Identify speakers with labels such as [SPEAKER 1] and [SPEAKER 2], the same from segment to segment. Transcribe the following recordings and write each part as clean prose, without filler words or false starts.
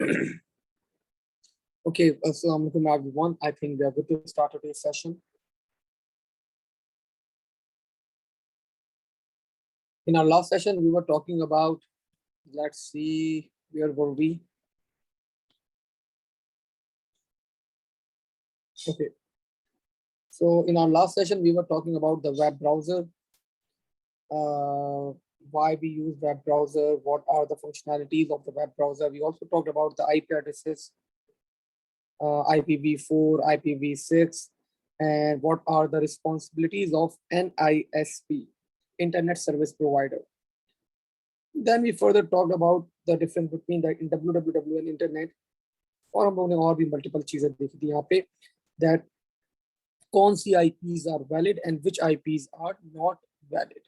[SPEAKER 1] Okay, assalamu alaikum everyone. I think we are good to start today's session. In our last session, we were talking about, let's see, where were we? Okay. So in our last session, we were talking about the web browser, why we use web browser, what are the functionalities of the web browser. We also talked about the IP addresses, IPv4, IPv6, and what are the responsibilities of NISP, Internet Service Provider. Then we further talked about the difference between the www and internet, और हम लोगों ने और भी multiple चीजें देखी थी यहाँ पे, that कौन सी IPs are valid and which IPs are not valid.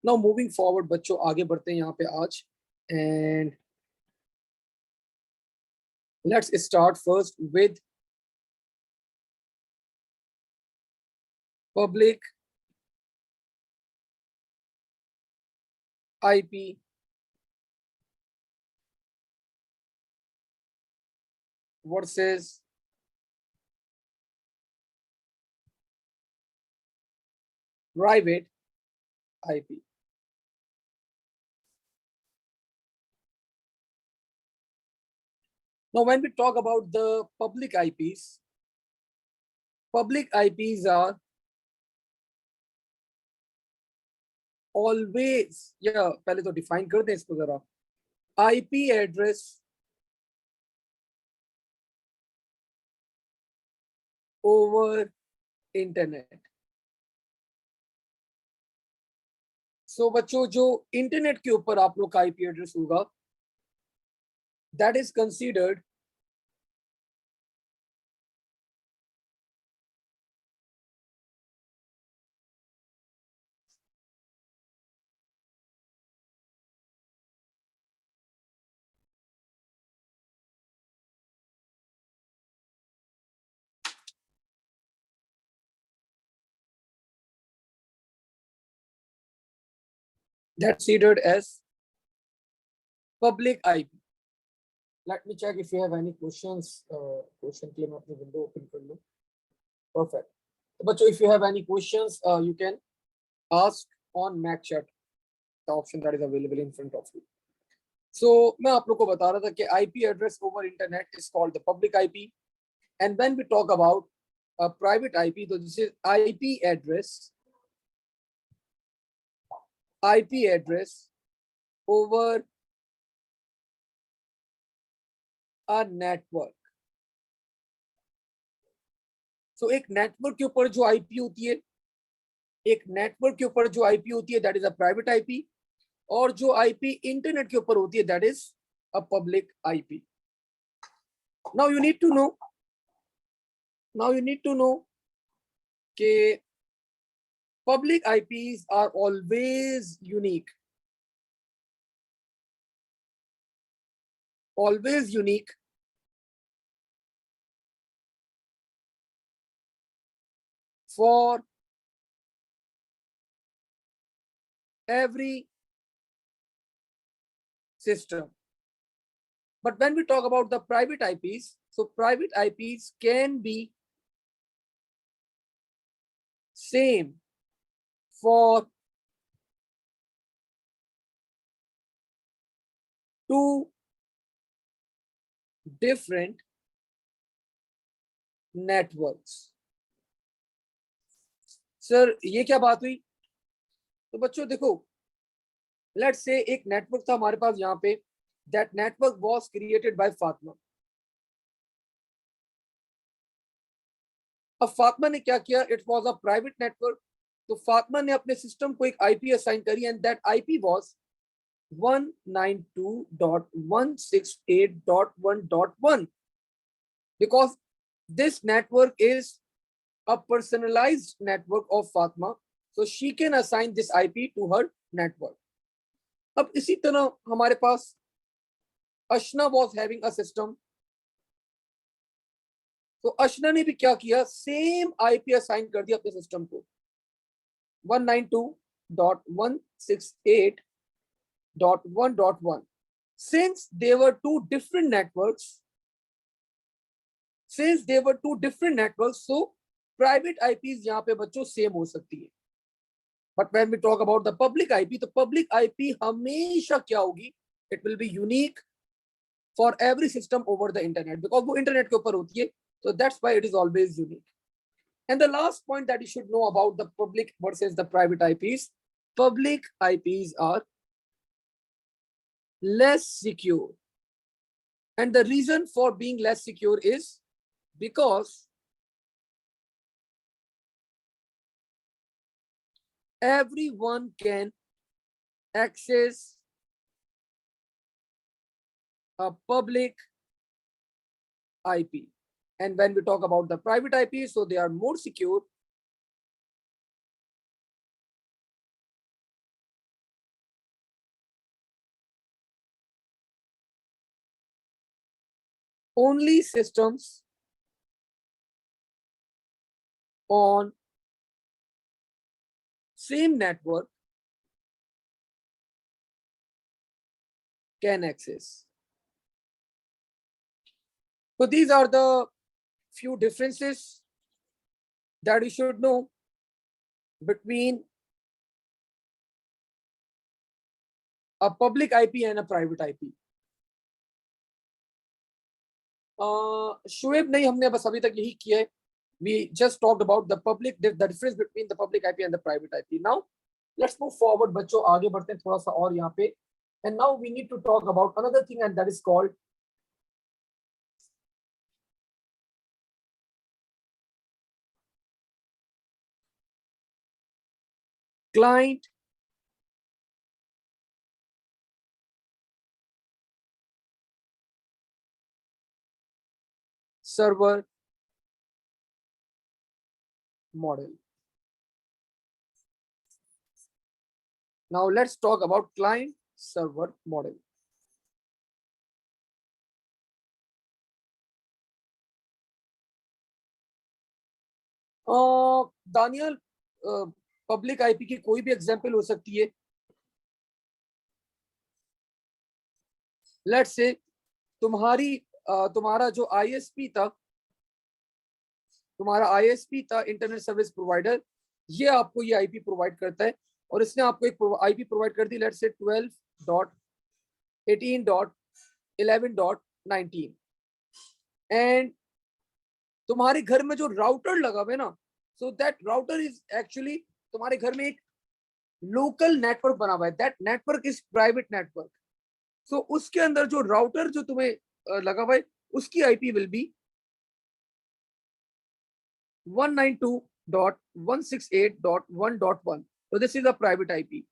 [SPEAKER 1] Now moving forward, बच्चों आगे बढ़ते हैं यहाँ पे आज, and let's start first with public IP versus private IP. Now, when we talk about the public IPs are always, या पहले तो define कर दें इसको जरा, IP address over internet. So बच्चों जो इंटरनेट के ऊपर आप लोग का IP एड्रेस होगा, that is considered as public IP. Let me check if you have any questions. Question के लिए मैं अपनी window open कर लूँ. Perfect. बच्चों, if you have any questions, you can ask on Mac chat, the option that is available in front of you. So मैं आप लोग को बता रहा था कि IP address over internet is called the public IP, and when we talk about a private IP, so this is IP address over a network. So एक network के ऊपर जो IP होती है, that is a private IP, और जो IP internet के ऊपर होती है, that is a public IP. Now you need to know कि public IPs are always unique. For every system. But when we talk about the private IPs, so private IPs can be same for two different networks. Sir ये क्या बात हुई? तो बच्चों देखो, let's say एक network था हमारे पास यहाँ पे, that network was created by Fatma. अब फातिमा ने क्या किया? It was a private network. तो फातिमा ने अपने सिस्टम को एक आईपी असाइन करी, and that IP was 192.168.1.1 because this network is a personalized network of Fatma, so she can assign this IP to her network. अब इसी तरह हमारे पास अशना was having a system. तो अशना ने भी क्या किया? सेम आईपी असाइन कर दिया अपने सिस्टम को 192.168.1.1. since they were two different networks, so private IPs यहाँ पे बच्चों सेम हो सकती है. But when we talk about the public IP, तो public IP हमेशा क्या होगी? It will be unique for every system over the internet, because वो internet के ऊपर होती है. So that's why it is always unique. And the last point that you should know about the public versus the private IPs, public IPs are less secure. And the reason for being less secure is because everyone can access a public IP. And when we talk about the private IP, so they are more secure. Only systems on same network can access. So these are the few differences that you should know between a public IP and a private IP. Shoaib नहीं, हमने बस अभी तक यही किया है. We just talked about the difference between the public IP and the private IP. Now let's move forward बच्चों, आगे बढ़ते हैं थोड़ा सा और यहाँ पे. And now we need to talk about another thing, and that is called client server model. Now let's talk about client server model. Daniyal, public IP की कोई भी एग्जांपल हो सकती है. लेट्स से तुम्हारा जो आईएसपी था, इंटरनेट सर्विस प्रोवाइडर, ये आपको ये आईपी प्रोवाइड करता है, और इसने आपको एक आईपी प्रोवाइड कर दी, लेट्स से 12.18.11.19. एंड तुम्हारे घर में जो राउटर लगा हुआ है ना, so that router is actually तुम्हारे घर में एक लोकल नेटवर्क बना हुआ है. That network is private network. So उसके अंदर जो राउटर जो तुम्हें लगा हुआ है, उसकी आईपी विल बी 192.168.1.1. तो this is a private IP.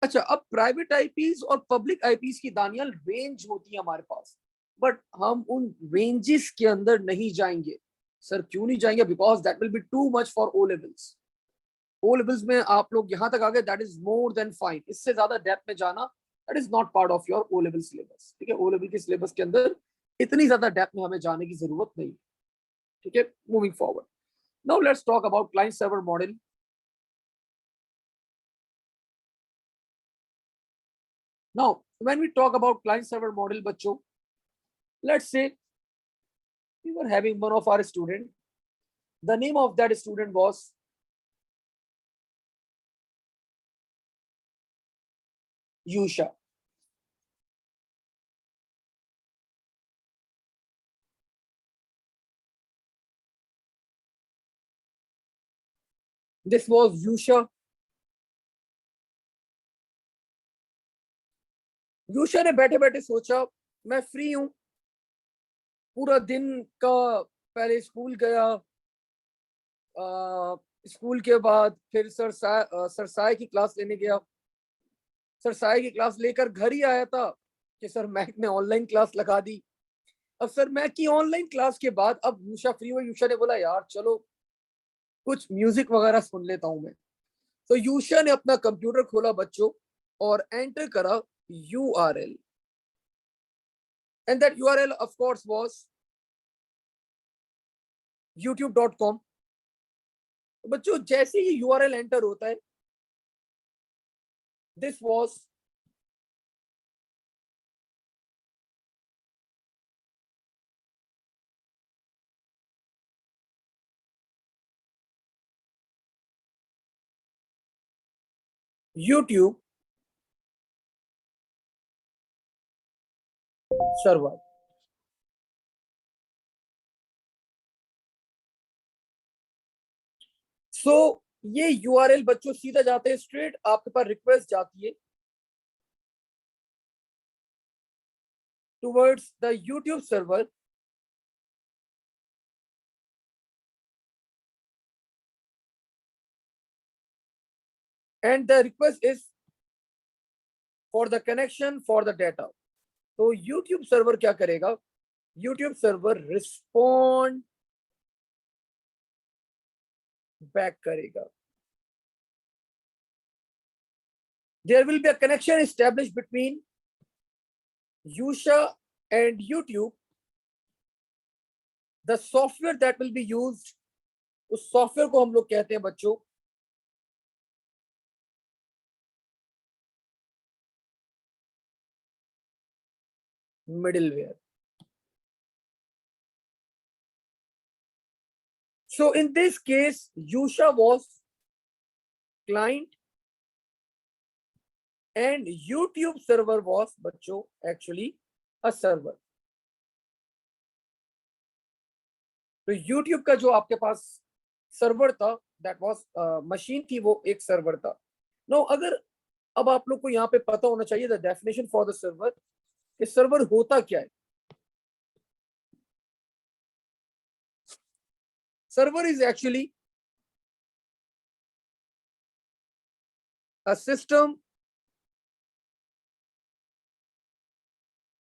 [SPEAKER 1] अच्छा, अब प्राइवेट आईपीज और पब्लिक आईपीज की दानियल रेंज होती है हमारे पास, बट हम उन रेंजेस के अंदर नहीं जाएंगे. सर क्यों नहीं जाएंगे? Because that will be too much for O levels. O levels में आप लोग यहां तक आ गए, that is more than fine. इससे ज्यादा डेप्थ में जाना that is not part of your O level syllabus. ठीक है, ओ लेवल के सिलेबस के अंदर इतनी ज्यादा डेप्थ में हमें जाने की जरूरत नहीं. ठीक है, moving forward. Now let's talk about client server model. Now, when we talk about client server model, बच्चों, let's say we were having one of our student. The name of that student was Yusha. This was Yusha. यूशा ने बैठे बैठे सोचा, मैं free हूं, पूरा दिन का, पहले स्कूल गया, स्कूल के बाद फिर सरसाई की क्लास लेने गया, सरसाई की क्लास लेकर घर ही आया था कि सर मैक ने ऑनलाइन क्लास लगा दी. अब सर मैक की ऑनलाइन क्लास के बाद अब यूशा फ्री हुआ. यूशा ने बोला यार चलो कुछ म्यूजिक वगैरह सुन लेता हूं मैं. तो यूशा ने अपना कंप्यूटर खोला बच्चों और एंटर करा URL, and that URL of course was youtube.com. बच्चों जैसे ही URL एंटर होता है, this was YouTube server. सो ये URL बच्चों सीधा जाते हैं स्ट्रेट आपके पास रिक्वेस्ट जाती है towards the YouTube server, and the request is for the connection for the data. तो YouTube सर्वर क्या करेगा? YouTube सर्वर रिस्पॉन्ड बैक करेगा. There will be a connection established between Yusha and YouTube. The software that will be used, उस software को हम लोग कहते हैं बच्चों middleware. So in this case, Yusha was client and YouTube server was बच्चों actually a server. तो YouTube का जो आपके पास सर्वर था, दैट वाज मशीन थी, वो एक सर्वर था. नो अगर अब आप लोग को यहाँ पे पता होना चाहिए the definition for the server, कि सर्वर होता क्या है. Server is actually a system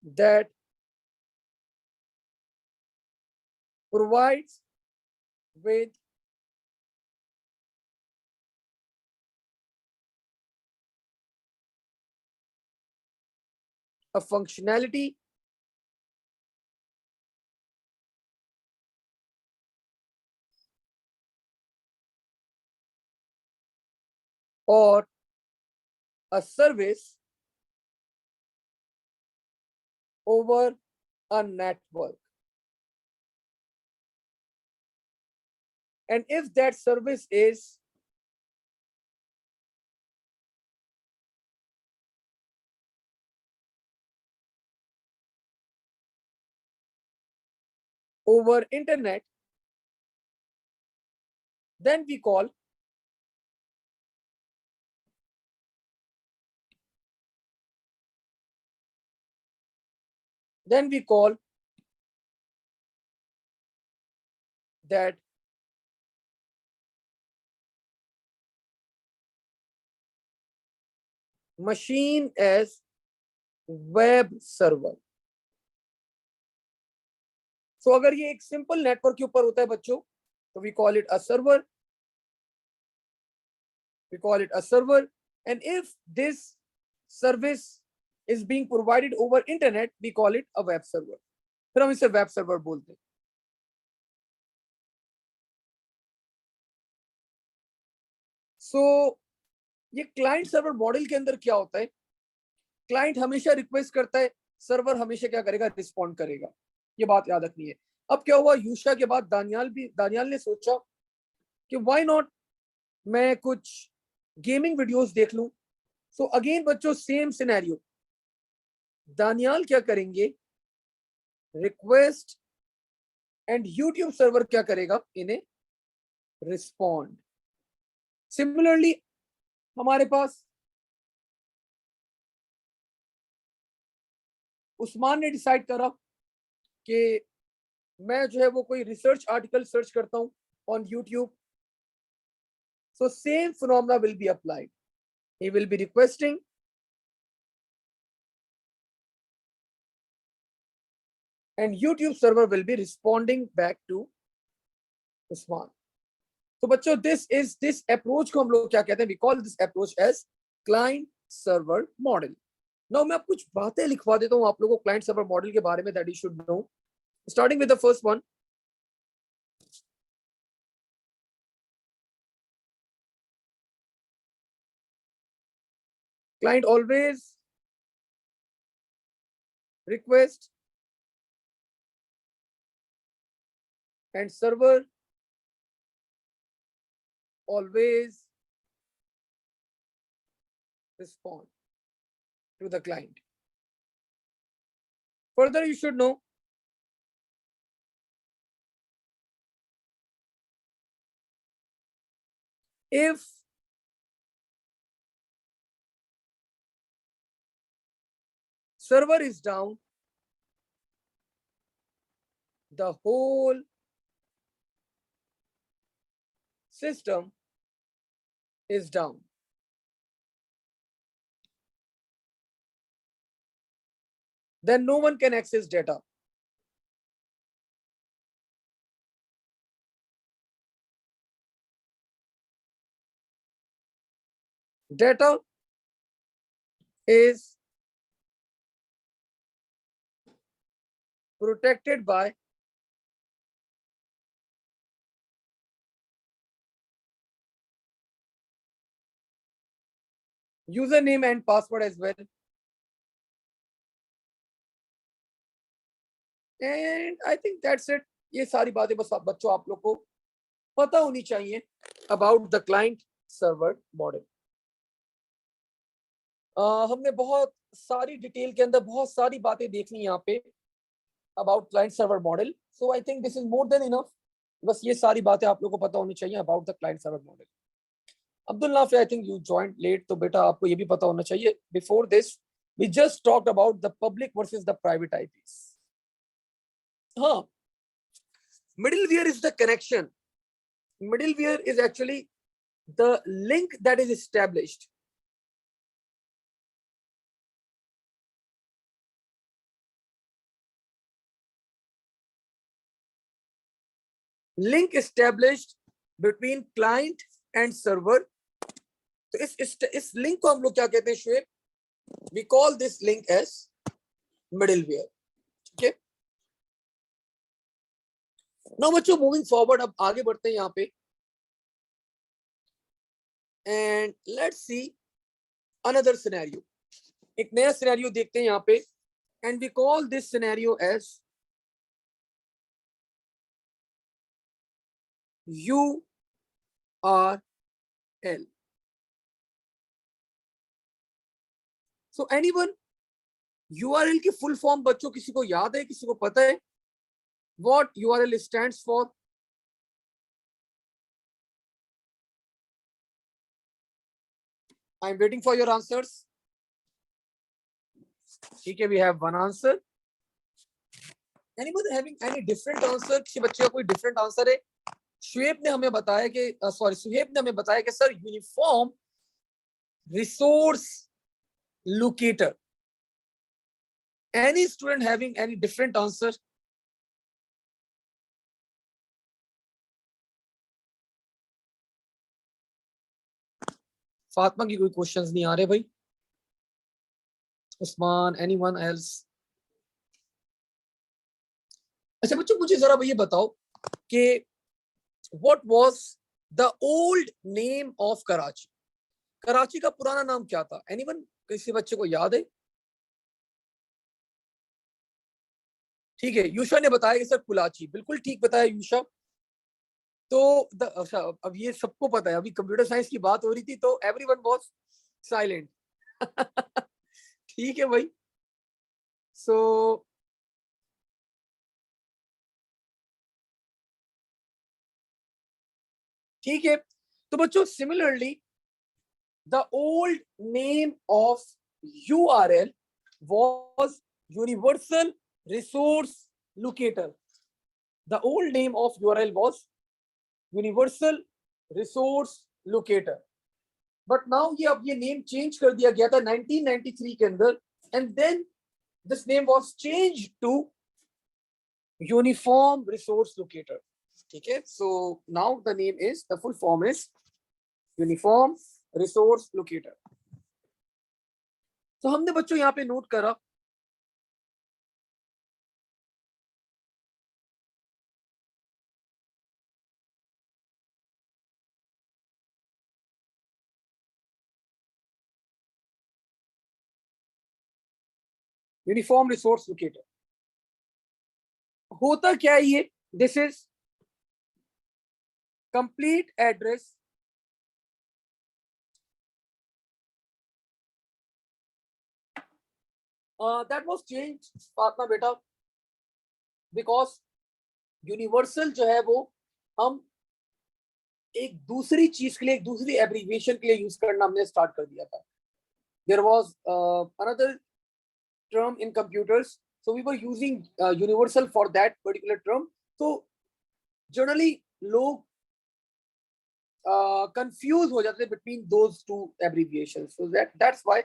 [SPEAKER 1] that provides with a functionality or a service over a network. And if that service is over internet, then we call that machine as web server. So अगर ये एक simple network के ऊपर होता है बच्चों, तो we call it a server. And if this service is being provided over internet, we call it a web server. फिर हम इसे वेब सर्वर बोलते हैं. सो ये क्लाइंट सर्वर मॉडल के अंदर क्या होता है? क्लाइंट हमेशा रिक्वेस्ट करता है, सर्वर हमेशा क्या करेगा? रिस्पॉन्ड करेगा. ये बात याद रखनी है. अब क्या हुआ, यूशा के बाद दानियाल ने सोचा कि व्हाई नॉट मैं कुछ गेमिंग वीडियोस देख लूं. सो अगेन बच्चों सेम सिनेरियो, दानियाल क्या करेंगे? रिक्वेस्ट एंड यूट्यूब सर्वर क्या करेगा? इन्हें रिस्पॉन्ड. सिमिलरली हमारे पास उस्मान ने डिसाइड करा कि मैं जो है वो कोई रिसर्च आर्टिकल सर्च करता हूं on YouTube. So same phenomena will be applied. He will be requesting and YouTube server will be responding back to Usman. तो बच्चों this approach को हम लोग क्या कहते हैं? We call this approach as client server model. Now मैं आप कुछ बातें लिखवा देता हूँ आप लोगों को client server model के बारे में that you should know. Starting with the first one. Client always request and server always respond to the client. Further, you should know if server is down, the whole system is down. Then no one can access data. Data is protected by username and password as well. And I think that's it. ये सारी बातें बस बच्चों आप लोग को पता होनी चाहिए about the client server model. हमने बहुत सारी डिटेल के अंदर बहुत सारी बातें देख ली यहाँ पे about client server model. So I think this is more than enough. बस ये सारी बातें आप लोग को पता होनी चाहिए about the client server model. Abdul नाफी, I think you joined late, तो बेटा आपको ये भी पता होना चाहिए. Before this, we just talked about the public versus the private IPs. हाँ, middleware is the connection. Middleware is actually the link that is established. Link established between client and server. तो इस लिंक को हम लोग क्या कहते हैं Shoaib? We call this link as middleware. ठीक है? Now बच्चों, moving forward, अब आगे बढ़ते हैं यहाँ पे. And let's see another scenario. एक नया scenario देखते हैं यहाँ पे. And we call this scenario as URL. So anyone, URL की full form बच्चों किसी को याद है, किसी को पता है what URL stands for? I'm waiting for your answers. ठीक है, we have one answer. Anyone having any different answer? किसी बच्चे का कोई different answer है? शुएब ने हमें बताया कि सुहेब ने हमें बताया कि sir uniform resource locator. Any student having any different answer? Fatima की कोई क्वेश्चंस नहीं आ रहे भाई. Usman, anyone else? अच्छा बच्चों, मुझे जरा भाई ये बताओ कि what was the old name of Karachi? Karachi का पुराना नाम क्या था? Anyone? किसी बच्चे को याद है? ठीक है, यूशा ने बताया कि सर कुलाची. बिल्कुल ठीक बताया यूशा. तो अच्छा, अब ये सबको पता है. अभी कंप्यूटर साइंस की बात हो रही थी तो एवरीवन वाज साइलेंट. ठीक है भाई. सो ठीक है, तो बच्चों similarly the old name of URL was universal resource locator. The old name of URL was universal resource locator. But now ये अब ये नेम चेंज कर दिया गया था 1993 के अंदर. And then this name was change to uniform resource locator. ठीक है, so now the name is, the full form is uniform resource locator. तो हमने बच्चों यहाँ पे नोट करा यूनिफॉर्म रिसोर्स लोकेटर. होता क्या है ये? This is complete address that was change Fatima बेटा, बिकॉज यूनिवर्सल जो है वो हम एक दूसरी चीज के लिए, एक दूसरी एब्रीविएशन के लिए यूज करना हमने स्टार्ट कर दिया था. There was another term in computers, so we were using universal for that particular term. So generally लोग कंफ्यूज हो जाते हैं between those two abbreviations, so that's why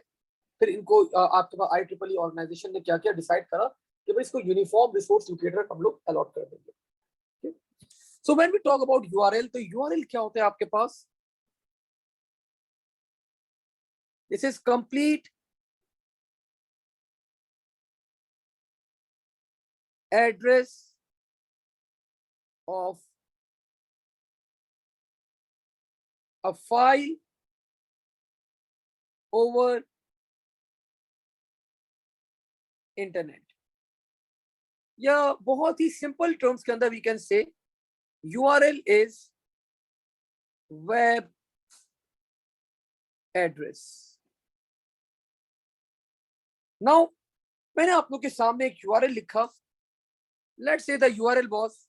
[SPEAKER 1] फिर इनको आपके पास IEEE ऑर्गेनाइजेशन ने क्या किया, डिसाइड करा कि भाई इसको यूनिफॉर्म रिसोर्स लोकेटर हम लोग अलॉट कर देंगे. So when we talk about URL, तो URL क्या होता है आपके पास? This is complete address of a file over internet. या बहुत ही सिंपल टर्म्स के अंदर we can say URL is web address. Now मैंने आप लोग के सामने एक URL लिखा. Let's say the URL was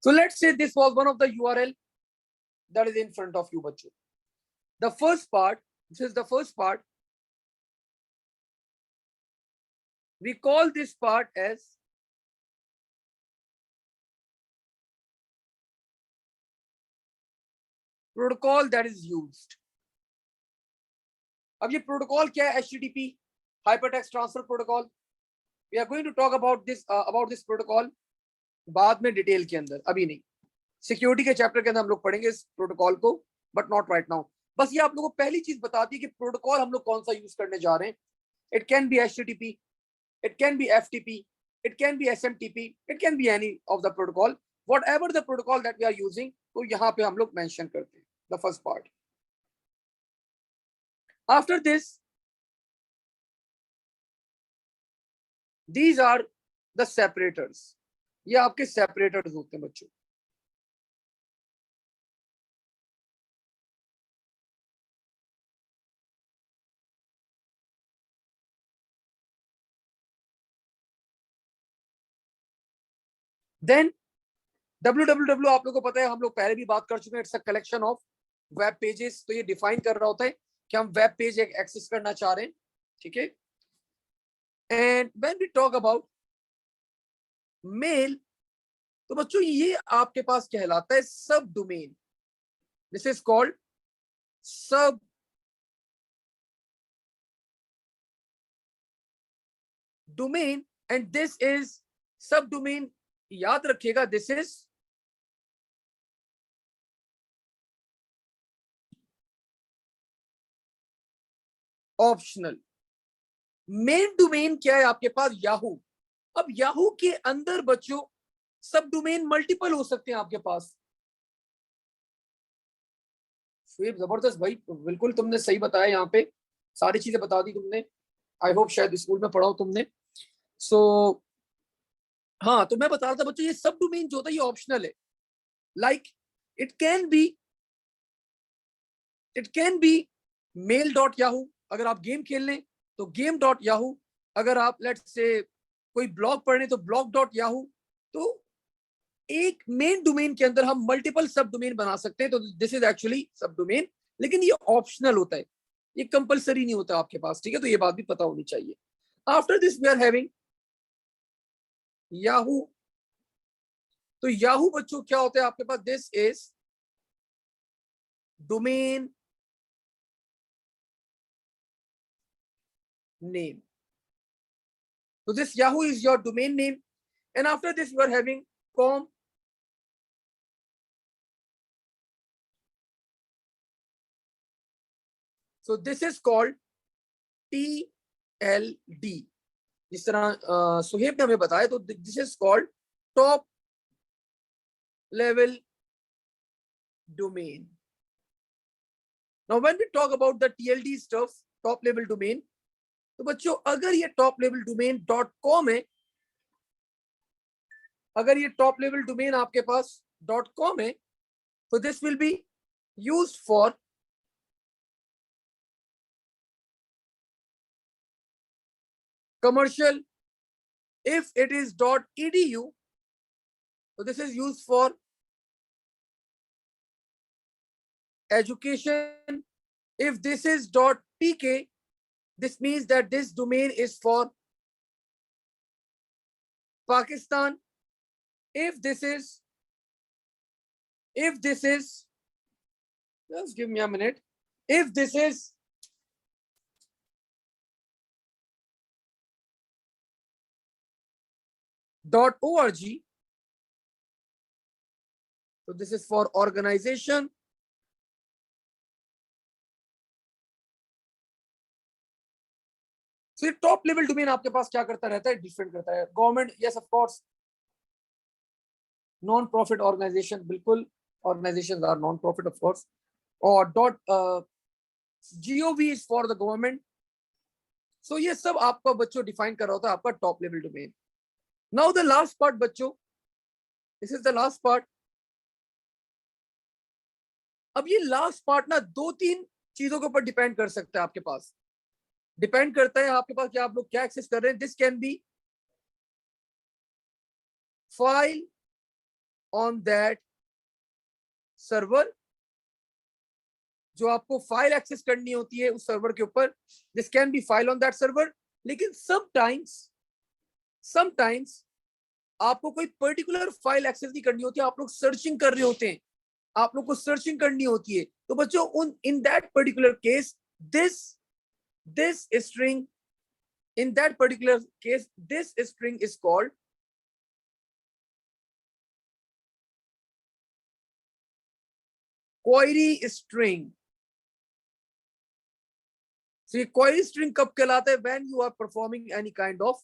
[SPEAKER 1] so let's say this was one of the URL that is in front of you, bachcho. The first part, this is the first part. We call this part as protocol that is used. अब ये protocol क्या है? HTTP, Hypertext Transfer Protocol. We are going to talk about this protocol बाद में detail के अंदर, अभी नहीं. सिक्योरिटी के चैप्टर के अंदर हम लोग पढ़ेंगे इस प्रोटोकॉल को, बट नॉट राइट नाउ. बस ये आप लोगों को पहली चीज बताती है कि प्रोटोकॉल हम लोग कौन सा यूज करने जा रहे हैं. It can B HTTP, it can be FTP, it can be SMTP, it can be any of the protocol, whatever the protocol that we are using. तो यहाँ पे हम लोग मेंशन करते हैं the first part. After this, these are the separators. ये आपके separators होते हैं बच्चों. Then www आप लोगों को पता है, हम लोग पहले भी बात कर चुके हैं. It's a collection of web pages. तो ये डिफाइन कर रहा होता है कि हम वेब पेज एक एक्सेस करना चाह रहे हैं. ठीक है. And when we talk about mail, तो बच्चों ये आपके पास कहलाता है subdomain. This is called subdomain. And this is subdomain. याद रखिएगा, this is optional. Main domain क्या है आपके पास? याहू. अब याहू के अंदर बच्चों सब डोमेन मल्टीपल हो सकते हैं आपके पास. शुएब जबरदस्त भाई, बिल्कुल तुमने सही बताया. यहाँ पे सारी चीजें बता दी तुमने. आई होप शायद स्कूल में पढ़ाओ तुमने. सो हाँ, तो मैं बता रहा था बच्चों, ये सब डोमेन जो होता है ये ऑप्शनल है. Like it can B mail.yahoo. अगर आप गेम खेल लें तो game.yahoo. अगर आप लेट्स से कोई ब्लॉग पढ़ने तो blog.yahoo. तो एक मेन डोमेन के अंदर हम मल्टीपल सब डोमेन बना सकते हैं. तो दिस इज एक्चुअली सब डोमेन, लेकिन ये ऑप्शनल होता है, ये कंपलसरी नहीं होता आपके पास. ठीक है, तो ये बात भी पता होनी चाहिए. After this we are having Yahoo. तो याहू बच्चों क्या होता है आपके पास? This is domain name. So this Yahoo is your domain name, and after this you are having com. So this is called TLD. जिस तरह सुहेब ने हमें बताया, तो this is called top level domain. Now when we talk about the TLD stuff, top level domain, तो बच्चों अगर ये top level domain .com है, अगर ये top level domain आपके पास .com है, तो this will be used for commercial. If it is .edu, so this is used for education. If this is .tk, this means that this domain is for Pakistan. If this is, just give me a minute. If this is .org, so this is for organization. So ये top level domain आपके पास क्या करता रहता है, different करता है. Government, yes of course. Non profit organization, बिल्कुल organizations are non profit of course. और .gov is for the government. So ये सब आपका बच्चों डिफाइन कर रहा होता है आपका top level domain. Now the last part बच्चों, this is the last part. अब ये लास्ट पार्ट ना 2-3 चीजों के ऊपर डिपेंड कर सकता है. आपके पास डिपेंड करता है आपके पास क्या, आप लोग क्या एक्सेस कर रहे हैं. This can be file on that server, जो आपको फाइल एक्सेस करनी होती है उस सर्वर के ऊपर. This can be file on that server. लेकिन समटाइम्स आपको कोई पर्टिकुलर फाइल एक्सेस नहीं करनी होती, आप लोग सर्चिंग कर रहे होते हैं, आप लोग को सर्चिंग करनी होती है. तो बच्चों उन in that particular case this string, in that particular case, this string is called query string. So ये query string कब कहलाता है? When you are performing any kind of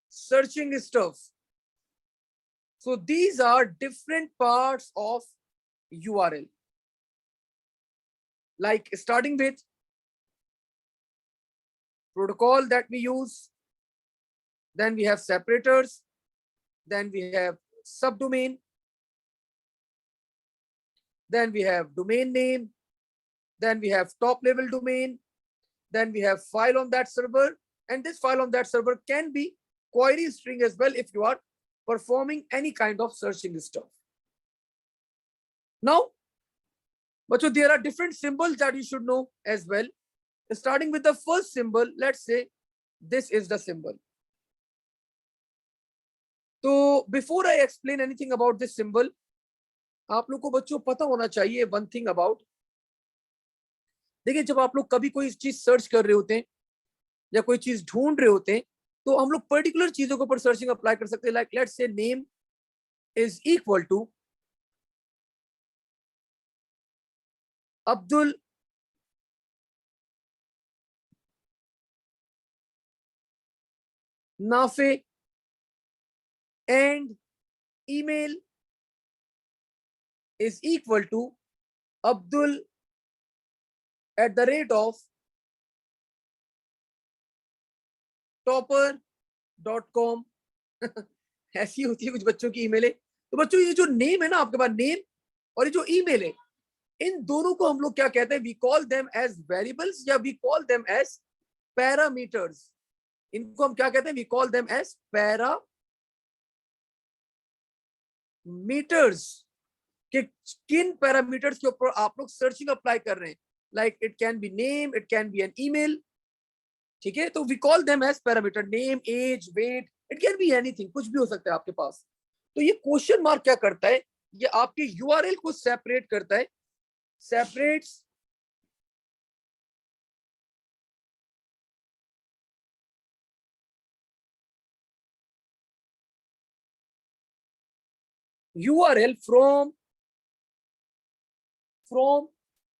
[SPEAKER 1] searching stuff. So these are different parts of URL. Like starting with protocol that we use, then we have separators, then we have subdomain, then we have domain name, then we have top level domain, then we have file on that server, and this file on that server can be query string as well if you are performing any kind of searching stuff. Now, but there are different symbols that you should know as well. Starting with the first symbol, let's say this is the symbol. So before I explain anything about this symbol, आप लोग को बच्चों पता होना चाहिए one thing about. देखिए जब आप लोग कभी कोई चीज सर्च कर रहे होते हैं या कोई चीज ढूंढ रहे होते हैं, तो हम लोग पर्टिकुलर चीजों के ऊपर सर्चिंग अप्लाई कर सकते हैं. Like let's say name is equal to Abdul Nafe and email is equal to Abdul @ topper.com. ऐसी होती है कुछ बच्चों की ईमेल है. तो बच्चों ये जो नेम है ना आपके पास, नेम और ये जो ईमेल है, इन दोनों को हम लोग क्या कहते हैं? We call them as variables या we call them as parameters. इनको हम क्या कहते हैं? We call them as parameters. कि किन पैरामीटर्स के ऊपर आप लोग सर्चिंग अप्लाई कर रहे हैं. Like it can be name, it can be an email. ठीक है, तो we call them as parameter. Name, age, weight, it can be anything, कुछ भी हो सकता है आपके पास. तो ये क्वेश्चन मार्क क्या करता है? ये आपके यूआरएल को सेपरेट करता है, separates URL from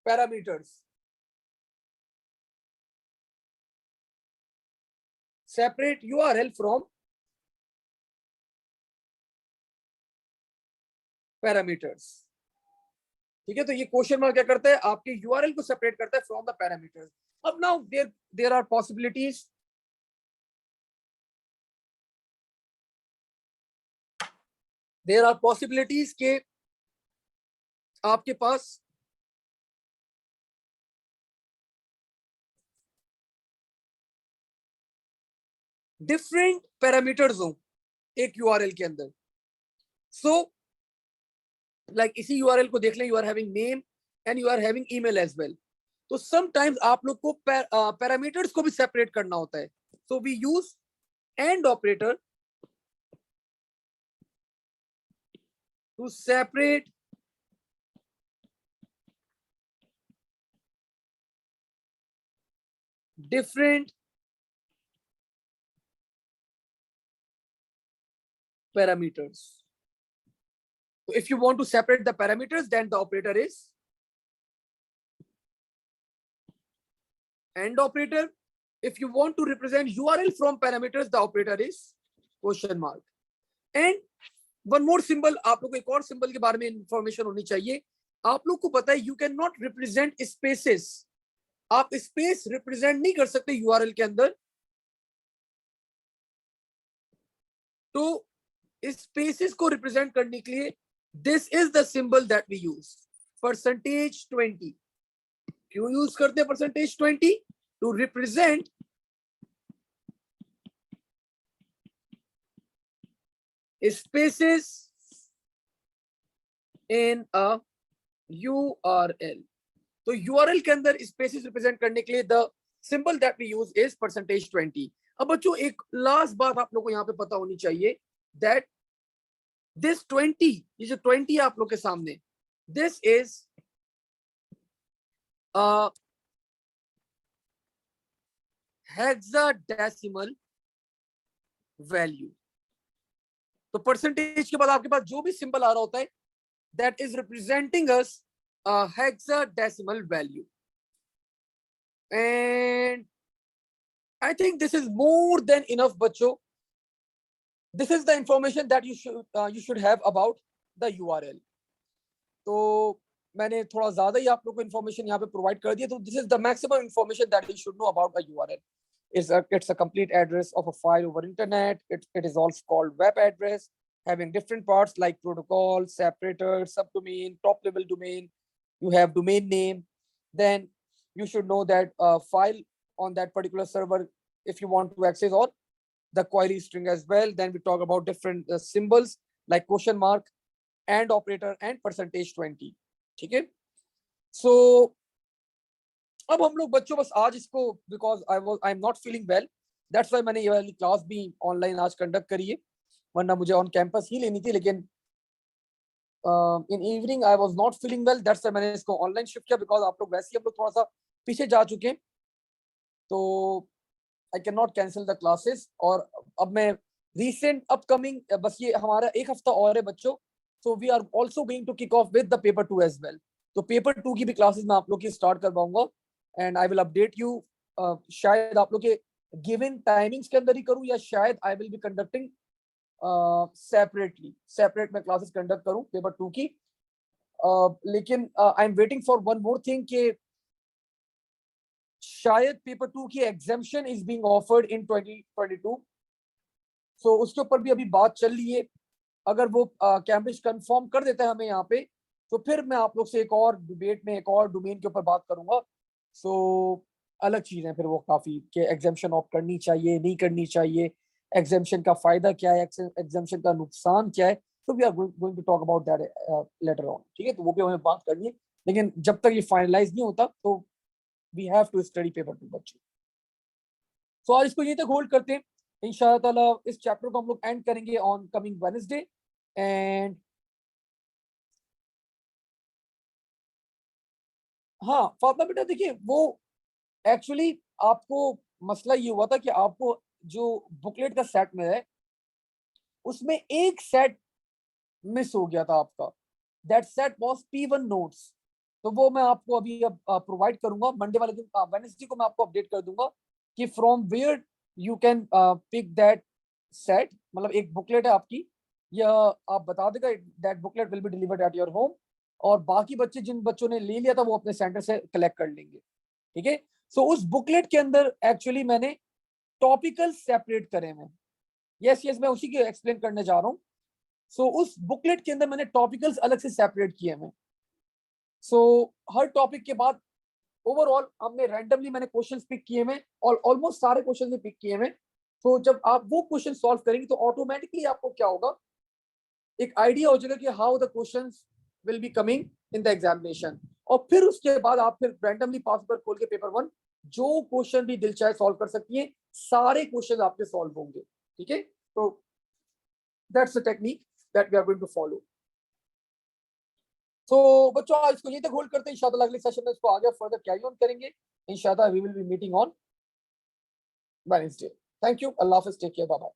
[SPEAKER 1] parameters. Separate URL from parameters. ठीक है, तो ये क्वेश्चन मार्क क्या करता है, आपके यूआरएल को सेपरेट करता है फ्रॉम द पैरामीटर्स. अब now there are possibilities. There are possibilities के आपके पास डिफरेंट पैरामीटर्स हो एक यूआरएल के अंदर. सो लाइक इसी यूआरएल को देख लें, you are having name and you are having email as well. तो समटाइम्स आप लोग को पैरामीटर्स को भी सेपरेट करना होता है. So we use and operator to separate different parameters. So if you want to separate the parameters, then the operator is AND operator. If you want to represent URL from parameters, the operator is question mark. And one more symbol, आप लोग को एक और symbol के बारे में information होनी चाहिए. आप लोग को पता है you can not represent spaces. आप स्पेस रिप्रेजेंट नहीं कर सकते यूआरएल के अंदर. तो स्पेसेस को रिप्रेजेंट करने के लिए this is the symbol that we use, %20. क्यों यूज करते हैं %20? To represent spaces in a URL. तो यूआरएल के अंदर स्पेसेस रिप्रेजेंट करने के लिए the symbol that we use is %20. अब बच्चों एक लास्ट बात आप लोगों को यहाँ पे पता होनी चाहिए, दैट दिस 20, ये जो 20 है आप लोग के सामने, दिस इज हेक्साडेसिमल वैल्यू. तो परसेंटेज के बाद आपके पास जो भी सिंबल आ रहा होता है, that is representing us hexadecimal value. And I think this is more than enough, बच्चों. This is the information that you should have about the URL. तो मैंने थोड़ा ज्यादा ही आप लोग को information यहाँ पे provide कर दिया. तो this is the maximum information that you should know about a URL. It's a complete address of a file over internet. It is also called web address, having different parts like protocol, separator, subdomain, top level domain. You have domain name. Then you should know that file on that particular server if you want to access, or the query string as well. Then we talk about different symbols like question mark, and operator, and %20. ठीक है. So अब हम लोग बच्चों बस आज इसको, because I am not feeling well, that's why मैंने ये वाली क्लास भी ऑनलाइन आज कंडक्ट करी है, वरना मुझे ऑन कैंपस ही लेनी थी. लेकिन in evening I was not feeling well, that's why मैंने इसको ऑनलाइन शिफ्ट किया. बिकॉज आप लोग वैसे ही हम लोग थोड़ा सा पीछे जा चुके हैं, तो I can not cancel the classes. और अब मैं रीसेंट अपकमिंग, बस ये हमारा एक हफ्ता और है बच्चों. So we are also going to kick off with the paper 2 as well. तो पेपर 2 की भी क्लासेस मैं आप लोग की स्टार्ट करवाऊंगा, and I will update you. शायद आप लोग के गिवन टाइमिंग्स के अंदर ही करूं, या शायद I will be conducting separate मैं क्लासेस कंडक्ट करूं पेपर 2 की. लेकिन I am waiting for one more thing, के शायद पेपर 2 की exemption is being offered in 2022. सो उसके ऊपर भी अभी बात चल रही है. अगर वो कैम्ब्रिज कंफर्म कर देता है हमें यहाँ पे, तो फिर मैं आप लोग से एक और डिबेट में एक और डोमेन के ऊपर बात करूंगा. सो अलग चीज है फिर वो काफी, कि एग्जाम्शन ऑफ करनी चाहिए नहीं करनी चाहिए, एग्जाम्शन का फायदा क्या है, एग्जाम्शन का नुकसान क्या है. तो we are going to talk about that later on. ठीक है, तो वो भी हमें बात करनी है. लेकिन जब तक ये फाइनलाइज नहीं होता, तो we have to study paper 2 बच्चे. सो आज इसको यहीं तक होल्ड करते हैं. इंशाअल्लाह ताला इस चैप्टर को हम लोग एंड करेंगे ऑन कमिंग वेडनेसडे. एंड हाँ फातिमा बेटा देखिए, वो एक्चुअली आपको मसला ये हुआ था कि आपको जो बुकलेट का सेट में है उसमें एक सेट मिस हो गया था आपका। That set was P1 notes. तो वो मैं आपको अभी अब प्रोवाइड करूंगा मंडे वाले दिन, वेडनेसडे को मैं आपको अपडेट कर दूंगा कि from where you can pick that set. मतलब एक बुकलेट है आपकी, या आप बता देगा that booklet will be delivered at your home, और बाकी बच्चे जिन बच्चों ने ले लिया था वो अपने सेंटर से कलेक्ट कर लेंगे। ठीक है। सो उस बुकलेट के अंदर एक्चुअली मैंने टॉपिकल सेपरेट करे हैं। यस यस, मैं उसी के एक्सप्लेन करने जा रहा हूँ। सो उस बुकलेट के अंदर मैंने टॉपिकल्स अलग से सेपरेट किए हैं। सो हर टॉपिक के बाद ओवरऑल हमने रैंडमली मैंने क्वेश्चंस पिक किए हैं, और ऑलमोस्ट सारे क्वेश्चंस पिक किए हैं। तो जब आप वो क्वेश्चन सॉल्व करेंगे तो ऑटोमेटिकली आपको क्या होगा, एक आइडिया हो जाएगा कि how the questions will be coming in the examination. और फिर उसके बाद आप फिर रैंडमली पास पर खोल के पेपर 1 जो क्वेश्चन भी दिल चाहे सॉल्व कर सकती है, सारे क्वेश्चन आपके सॉल्व होंगे। ठीक है। तो that's the technique that we are going to follow. तो बच्चों आज इसको यहीं तक होल्ड करते हैं, इंशाल्लाह अगले सेशन में इसको आगे फर्दर कैरी ऑन करेंगे। इंशाल्लाह we will be meeting on Wednesday. Thank you, अल्लाह हाफिज, टेक केयर, बाय बाय।